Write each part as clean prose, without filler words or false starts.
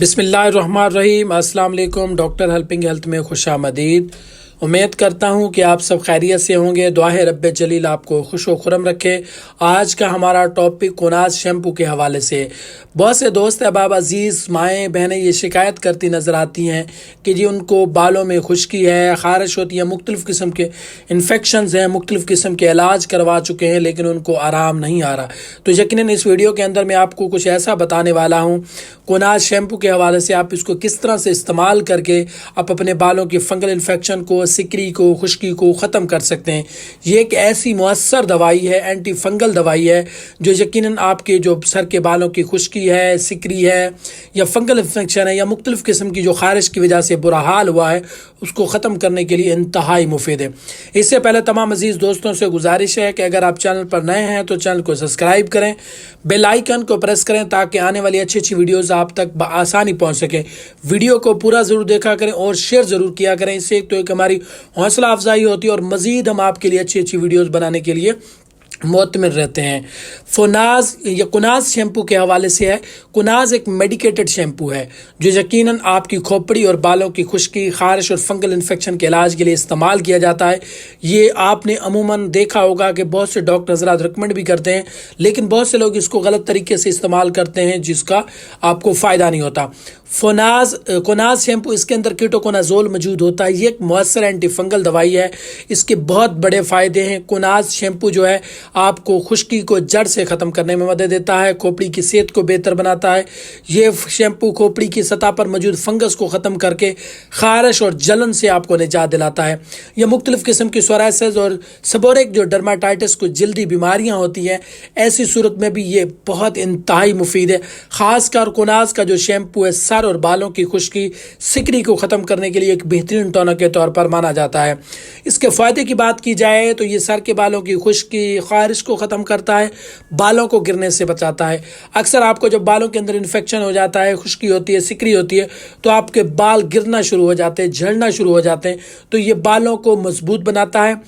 बिस्मिल्लाहिर्रहमानिर्रहीम। अस्सलाम वालेकुम। डॉक्टर हेल्पिंग हेल्थ में खुश आमदीद। उम्मीद करता हूँ कि आप सब खैरियत से होंगे। दुआ है रब्बे जलील आपको खुश व खुरम रखे। आज का हमारा टॉपिक कोनाज शैम्पू के हवाले से। बहुत से दोस्त अहबाब अजीज़ माएँ बहनें ये शिकायत करती नज़र आती हैं कि जी उनको बालों में खुश्की है, ख़ारिश होती है, मुख्तलिफ़ किस्म के इन्फेक्शंस हैं, मुख्तलिफ़ किस्म के इलाज करवा चुके हैं लेकिन उनको आराम नहीं आ रहा। तो यकीनन इस वीडियो के अंदर मैं आपको कुछ ऐसा बताने वाला हूँ कोनाज शैम्पू के हवाले से, आप इसको किस तरह से इस्तेमाल करके आप अपने बालों की फंगल इन्फेक्शन को, सिकरी को, खुश्की को ख़त्म कर सकते हैं। ये एक ऐसी मुअस्सर दवाई है, एंटी फंगल दवाई है जो यकीनन आपके जो सर के बालों की खुश्की है, सिकरी है या फंगल इन्फेक्शन है या मुख्तलिफ़ किस्म की जो ख़ारिश की वजह से बुरा हाल हुआ है उसको ख़त्म करने के लिए इंतहाई मुफीद है। इससे पहले तमाम अजीज़ दोस्तों से गुजारिश है कि अगर आप चैनल पर नए हैं तो चैनल को सब्सक्राइब करें, बेल आइकन को प्रेस करें ताकि आने वाली अच्छी अच्छी वीडियोज़ आप तक बआसानी पहुंच सके। वीडियो को पूरा ज़रूर देखा करें और शेयर ज़रूर किया करें। इससे एक तो एक हमारी हौसला अफजाई होती है और मज़ीद हम आपके लिए अच्छी अच्छी वीडियोज़ बनाने के लिए मुतमिर रहते हैं। फोनाज या कुनाज शैम्पू के हवाले से है। कुनाज एक मेडिकेटेड शैम्पू है जो यकीनन आपकी खोपड़ी और बालों की खुश्की, ख़ारिश और फंगल इन्फेक्शन के इलाज के लिए इस्तेमाल किया जाता है। ये आपने अमूमन देखा होगा कि बहुत से डॉक्टर हज़रात रिकमेंड भी करते हैं लेकिन बहुत से लोग इसको गलत तरीके से इस्तेमाल करते हैं जिसका आपको फ़ायदा नहीं होता। कोनाज शैम्पू, इसके अंदर कीटोकोनाजोल मौजूद होता है। ये एक मुअस्सर एंटी फंगल दवाई है। इसके बहुत बड़े फ़ायदे हैं। कोनाज शैम्पू जो है आपको खुश्की को जड़ से ख़त्म करने में मदद देता है, खोपड़ी की सेहत को बेहतर बनाता है। ये शैम्पू खोपड़ी की सतह पर मौजूद फंगस को ख़त्म करके ख़ारिश और जलन से आपको निजात दिलाता है। यह मुख्तलिफ़ किस्म की सोराइसिस और सेबोरिक जो डर्माटाइटिस को जल्दी बीमारियाँ होती हैं, ऐसी सूरत में भी ये बहुत इंतहाई मुफीद है। ख़ासकर कोनाज का जो शैम्पू है सर और बालों की खुश्की, सिकरी को ख़त्म करने के लिए एक बेहतरीन टॉनिक के तौर पर माना जाता है। इसके फ़ायदे की बात की जाए तो ये सर के बालों की खुश्की, ख़ारिश को ख़त्म करता है, बालों को गिरने से बचाता है। अक्सर आपको जब बालों के अंदर इन्फेक्शन हो जाता है, खुश्की होती है, सिकरी होती है तो आपके बाल गिरना शुरू हो जाते हैं, झड़ना शुरू हो जाते हैं। तो ये बालों को मजबूत बनाता है,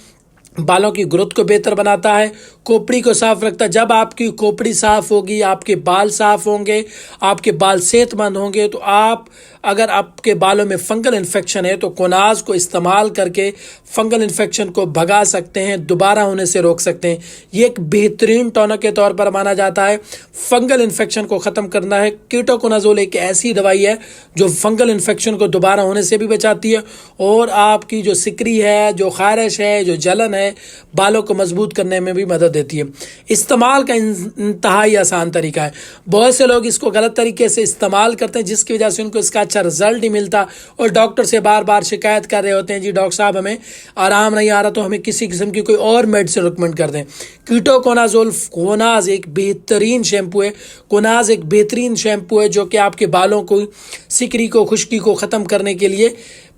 बालों की ग्रोथ को बेहतर बनाता है, खोपड़ी को साफ रखता है। जब आपकी खोपड़ी साफ होगी, आपके बाल साफ होंगे, आपके बाल सेहतमंद होंगे तो आप अगर आपके बालों में फंगल इन्फेक्शन है तो कोनाज को इस्तेमाल करके फंगल इन्फेक्शन को भगा सकते हैं, दोबारा होने से रोक सकते हैं। ये एक बेहतरीन टॉनिक के तौर पर माना जाता है। फंगल इन्फेक्शन को ख़त्म करना है। कीटोकोनाजोल एक ऐसी दवाई है जो फंगल इन्फेक्शन को दोबारा होने से भी बचाती है और आपकी जो सिकरी है, जो ख़ारिश है, जो जलन है, बालों को मजबूत करने में भी मदद देती है। इस्तेमाल का इंतहाई आसान तरीका है। बहुत से लोग इसको गलत तरीके से इस्तेमाल करते हैं जिसकी वजह से उनको इसका अच्छा रिजल्ट नहीं मिलता और डॉक्टर से बार बार शिकायत कर रहे होते हैं, जी डॉक्टर साहब हमें आराम नहीं आ रहा तो हमें किसी किस्म की कोई और मेडिसिन रिकमेंड कर दें। कीटोकोनाजोल कोनाज एक बेहतरीन शैम्पू है। कोनाज एक बेहतरीन शैम्पू है जो कि आपके बालों को, सिकरी को, खुश्की को ख़त्म करने के लिए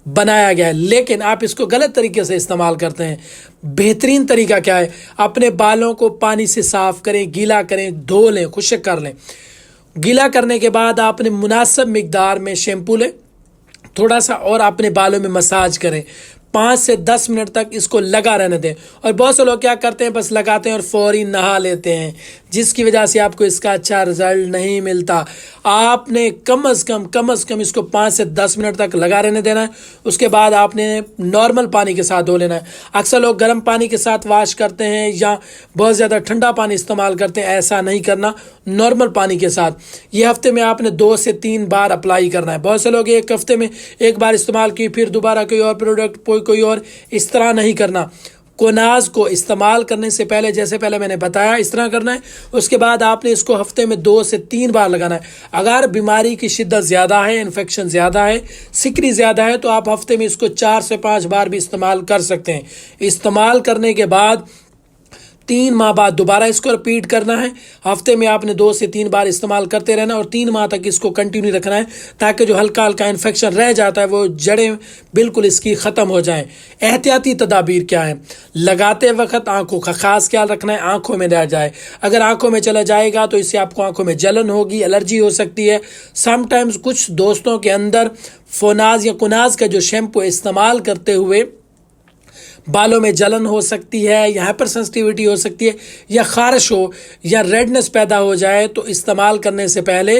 बनाया गया है लेकिन आप इसको गलत तरीके से इस्तेमाल करते हैं। बेहतरीन तरीका क्या है? अपने बालों को पानी से साफ करें, गीला करें, धो लें, खुश्क कर लें। गीला करने के बाद आपने मुनासिब मिकदार में शैम्पू लें, थोड़ा सा और अपने बालों में मसाज करें। 5 से 10 मिनट तक इसको लगा रहने दें। और बहुत से लोग क्या करते हैं, बस लगाते हैं और फौरी नहा लेते हैं जिसकी वजह से आपको इसका अच्छा रिजल्ट नहीं मिलता। आपने कम अज़ कम इसको 5 से 10 मिनट तक लगा रहने देना है। उसके बाद आपने नॉर्मल पानी के साथ धो लेना है। अक्सर लोग गर्म पानी के साथ वॉश करते हैं या बहुत ज़्यादा ठंडा पानी इस्तेमाल करते हैं, ऐसा नहीं करना। नॉर्मल पानी के साथ ये हफ्ते में आपने 2 से 3 बार अप्लाई करना है। बहुत से लोग एक हफ्ते में एक बार इस्तेमाल की फिर दोबारा कोई और प्रोडक्ट, कोई और, इस तरह नहीं करना। कोनाज को इस्तेमाल करने से पहले जैसे पहले मैंने बताया इस तरह करना है। उसके बाद आपने इसको हफ्ते में 2 से 3 बार लगाना है। अगर बीमारी की शिद्दत ज़्यादा है, इन्फेक्शन ज़्यादा है, सिकरी ज़्यादा है तो आप हफ्ते में इसको 4 से 5 बार भी इस्तेमाल कर सकते हैं। इस्तेमाल करने के बाद 3 माह बाद दोबारा इसको रिपीट करना है। हफ्ते में आपने 2 से 3 बार इस्तेमाल करते रहना और 3 माह तक इसको कंटिन्यू रखना है ताकि जो हल्का हल्का इन्फेक्शन रह जाता है वो जड़ें बिल्कुल इसकी ख़त्म हो जाएं। एहतियाती तदाबीर क्या है? लगाते वक्त आंखों का ख़ास ख्याल रखना है, आंखों में ना जाए। अगर आंखों में चला जाएगा तो इससे आपको आंखों में जलन होगी, एलर्जी हो सकती है। समटाइम्स कुछ दोस्तों के अंदर फोनाज या कुनाज का जो शैम्पू इस्तेमाल करते हुए बालों में जलन हो सकती है या हाइपर सेंसिटिविटी हो सकती है या खारिश हो या रेडनेस पैदा हो जाए तो इस्तेमाल करने से पहले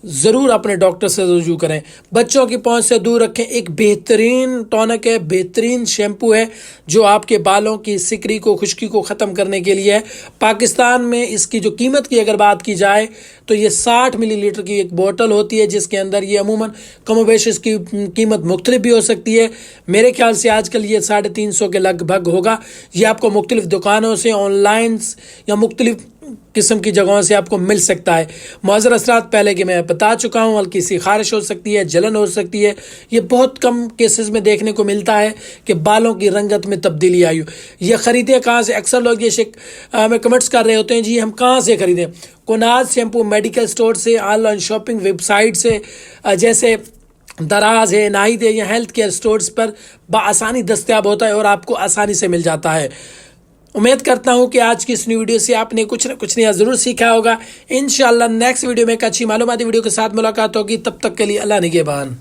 ضرور اپنے ڈاکٹر سے رجوع کریں. بچوں کی پہنچ سے دور رکھیں. ایک بہترین ٹونک ہے, بہترین شیمپو ہے جو آپ کے بالوں کی سکری کو, خشکی کو ختم کرنے کے لیے ہے. پاکستان میں اس کی جو قیمت کی اگر بات کی جائے تو یہ 60 ملی لیٹر کی ایک بوٹل ہوتی ہے, جس کے اندر یہ عموماً کم و بیش اس کی قیمت مختلف بھی ہو سکتی ہے. میرے خیال سے آج کل یہ 350 کے لگ بھگ ہوگا. یہ آپ کو مختلف دکانوں سے, آن لائن یا مختلف قسم کی جگہوں سے آپ کو مل سکتا ہے. مؤثر اثرات پہلے کہ میں بتا چکا ہوں. ہلکی سی خارش ہو سکتی ہے, جلن ہو سکتی ہے. یہ بہت کم کیسز میں دیکھنے کو ملتا ہے کہ بالوں کی رنگت میں تبدیلی آئی ہو. یہ خریدیں کہاں سے؟ اکثر لوگ یہ ہمیں کمنٹس کر رہے ہوتے ہیں جی ہم کہاں سے خریدیں. کناز شیمپو میڈیکل سٹور سے, online shopping website سے, جیسے دراز ہے, ناہید ہے, یا ہیلتھ کیئر سٹورز پر بآسانی دستیاب ہوتا ہے اور آپ کو آسانی سے مل جاتا ہے. امید کرتا ہوں کہ آج کی اس نئی ویڈیو سے آپ نے کچھ نہ کچھ نیا ضرور سیکھا ہوگا. انشاءاللہ نیکسٹ ویڈیو میں ایک اچھی معلوماتی ویڈیو کے ساتھ ملاقات ہوگی. تب تک کے لیے اللہ نگہبان.